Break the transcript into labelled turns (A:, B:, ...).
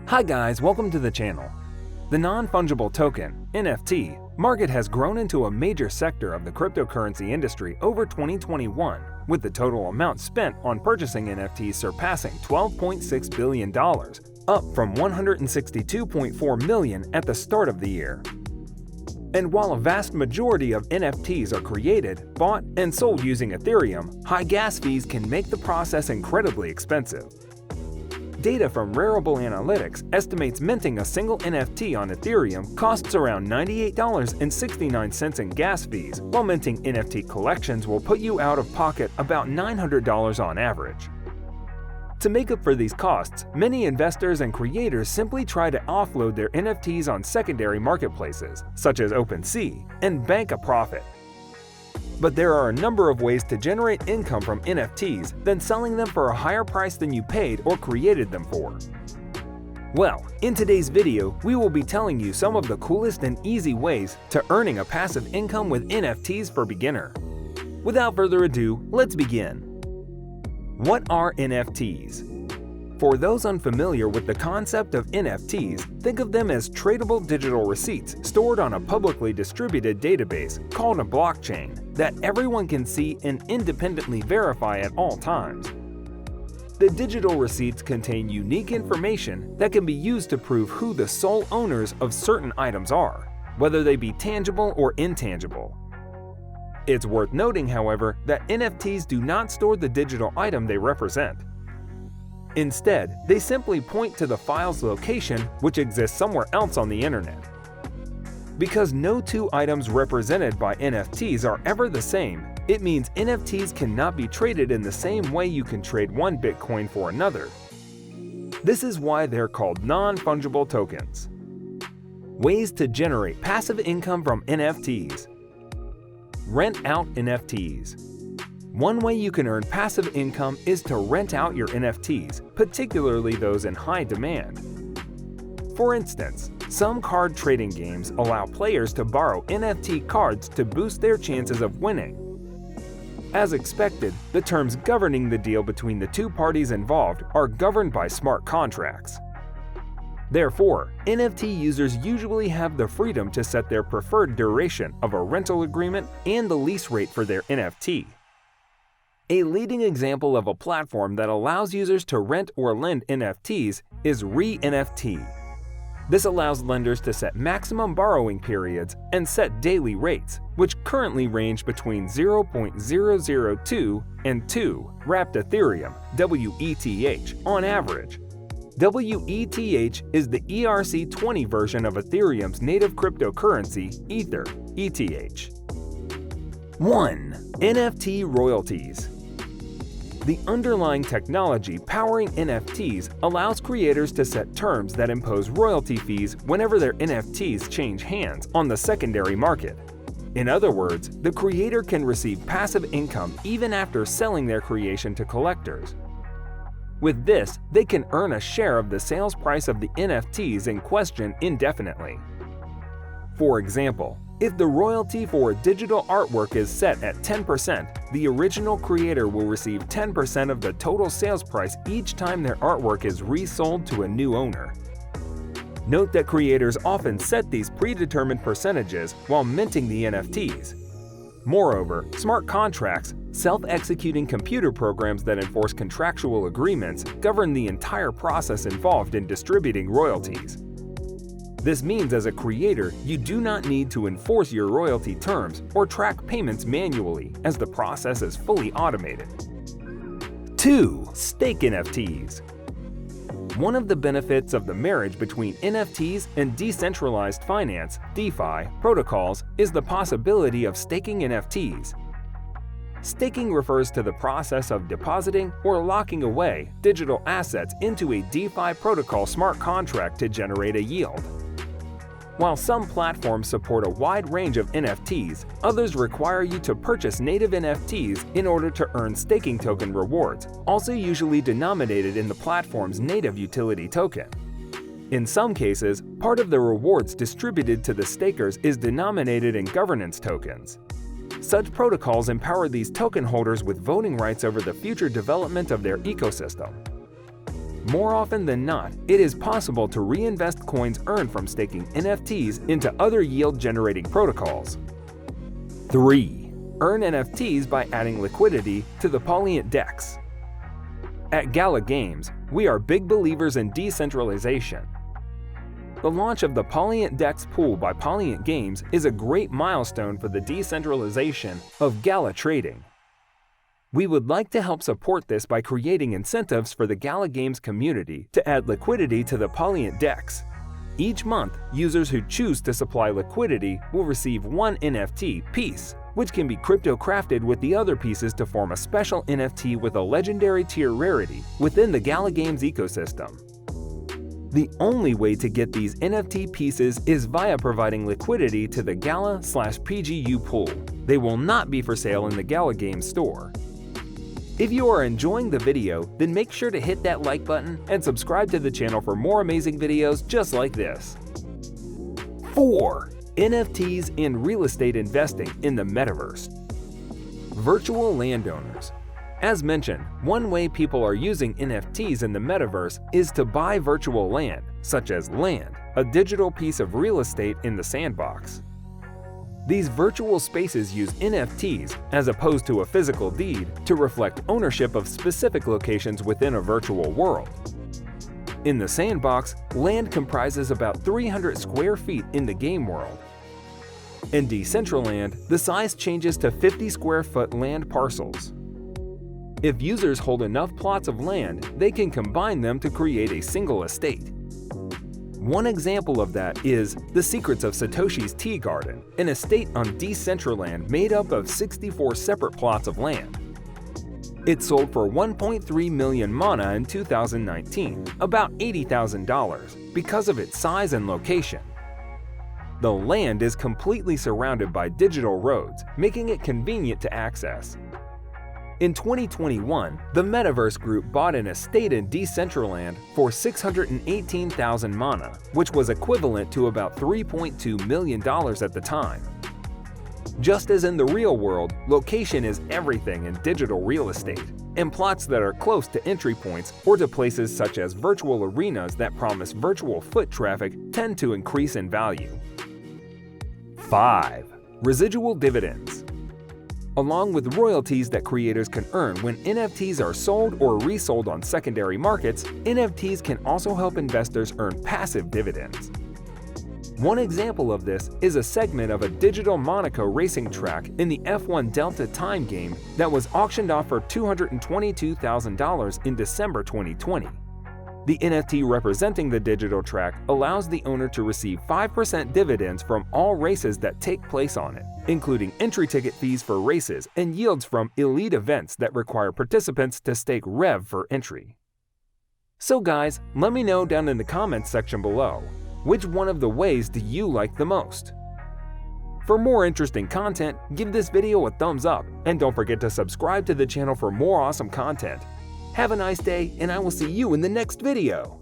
A: Hi guys, welcome to the channel. The non-fungible token, NFT, market has grown into a major sector of the cryptocurrency industry over 2021, with the total amount spent on purchasing NFTs surpassing $12.6 billion, up from $162.4 million at the start of the year. And while a vast majority of NFTs are created, bought, and sold using Ethereum, high gas fees can make the process incredibly expensive. Data from Rarible Analytics estimates minting a single NFT on Ethereum costs around $98.69 in gas fees, while minting NFT collections will put you out of pocket about $900 on average. To make up for these costs, many investors and creators simply try to offload their NFTs on secondary marketplaces, such as OpenSea, and bank a profit. But there are a number of ways to generate income from NFTs than selling them for a higher price than you paid or created them for. Well, in today's video, we will be telling you some of the coolest and easy ways to earning a passive income with NFTs for beginner. Without further ado, let's begin. What are NFTs? For those unfamiliar with the concept of NFTs, think of them as tradable digital receipts stored on a publicly distributed database called a blockchain that everyone can see and independently verify at all times. The digital receipts contain unique information that can be used to prove who the sole owners of certain items are, whether they be tangible or intangible. It's worth noting, however, that NFTs do not store the digital item they represent. Instead, they simply point to the file's location, which exists somewhere else on the internet. Because no two items represented by NFTs are ever the same, it means NFTs cannot be traded in the same way you can trade one Bitcoin for another. This is why they're called non-fungible tokens. Ways to generate passive income from NFTs. Rent out NFTs. One way you can earn passive income is to rent out your NFTs, particularly those in high demand. For instance, some card trading games allow players to borrow NFT cards to boost their chances of winning. As expected, the terms governing the deal between the two parties involved are governed by smart contracts. Therefore, NFT users usually have the freedom to set their preferred duration of a rental agreement and the lease rate for their NFT. A leading example of a platform that allows users to rent or lend NFTs is ReNFT. This allows lenders to set maximum borrowing periods and set daily rates, which currently range between 0.002 and 2 wrapped Ethereum (WETH) on average. WETH is the ERC20 version of Ethereum's native cryptocurrency, Ether (ETH). 1. NFT royalties. The underlying technology powering NFTs allows creators to set terms that impose royalty fees whenever their NFTs change hands on the secondary market. In other words, the creator can receive passive income even after selling their creation to collectors. With this, they can earn a share of the sales price of the NFTs in question indefinitely. For example, if the royalty for a digital artwork is set at 10%, the original creator will receive 10% of the total sales price each time their artwork is resold to a new owner. Note that creators often set these predetermined percentages while minting the NFTs. Moreover, smart contracts, self-executing computer programs that enforce contractual agreements, govern the entire process involved in distributing royalties. This means as a creator, you do not need to enforce your royalty terms or track payments manually, as the process is fully automated. 2. Stake NFTs. One of the benefits of the marriage between NFTs and decentralized finance (DeFi) protocols is the possibility of staking NFTs. Staking refers to the process of depositing or locking away digital assets into a DeFi protocol smart contract to generate a yield. While some platforms support a wide range of NFTs, others require you to purchase native NFTs in order to earn staking token rewards, also usually denominated in the platform's native utility token. In some cases, part of the rewards distributed to the stakers is denominated in governance tokens. Such protocols empower these token holders with voting rights over the future development of their ecosystem. more often than not, it is possible to reinvest coins earned from staking NFTs into other yield-generating protocols. 3. Earn NFTs by adding liquidity to the Polyant DEX. At Gala Games, we are big believers in decentralization. The launch of the Polyant DEX pool by Polyant Games is a great milestone for the decentralization of Gala trading. We would like to help support this by creating incentives for the Gala Games community to add liquidity to the Polyant DEX. Each month, users who choose to supply liquidity will receive one NFT piece, which can be crypto-crafted with the other pieces to form a special NFT with a legendary tier rarity within the Gala Games ecosystem. The only way to get these NFT pieces is via providing liquidity to the Gala/PGU pool. They will not be for sale in the Gala Games store. If you are enjoying the video, then make sure to hit that like button and subscribe to the channel for more amazing videos just like this. 4. NFTs and real estate investing in the metaverse. Virtual landowners. As mentioned, one way people are using NFTs in the metaverse is to buy virtual land, such as land, a digital piece of real estate in the sandbox. These virtual spaces use NFTs, as opposed to a physical deed, to reflect ownership of specific locations within a virtual world. In the sandbox, land comprises about 300 square feet in the game world. In Decentraland, the size changes to 50 square foot land parcels. If users hold enough plots of land, they can combine them to create a single estate. One example of that is The Secrets of Satoshi's Tea Garden, an estate on Decentraland made up of 64 separate plots of land. It sold for 1.3 million mana in 2019, about $80,000, because of its size and location. The land is completely surrounded by digital roads, making it convenient to access. In 2021, the Metaverse Group bought an estate in Decentraland for 618,000 mana, which was equivalent to about $3.2 million at the time. Just as in the real world, location is everything in digital real estate, and plots that are close to entry points or to places such as virtual arenas that promise virtual foot traffic tend to increase in value. 5. Residual dividends. Along with royalties that creators can earn when NFTs are sold or resold on secondary markets, NFTs can also help investors earn passive dividends. One example of this is a segment of a digital Monaco racing track in the F1 Delta Time game that was auctioned off for $222,000 in December 2020. The NFT representing the digital track allows the owner to receive 5% dividends from all races that take place on it, including entry ticket fees for races and yields from elite events that require participants to stake REV for entry. So guys, let me know down in the comments section below, which one of the ways do you like the most? For more interesting content, give this video a thumbs up and don't forget to subscribe to the channel for more awesome content. Have a nice day, and I will see you in the next video.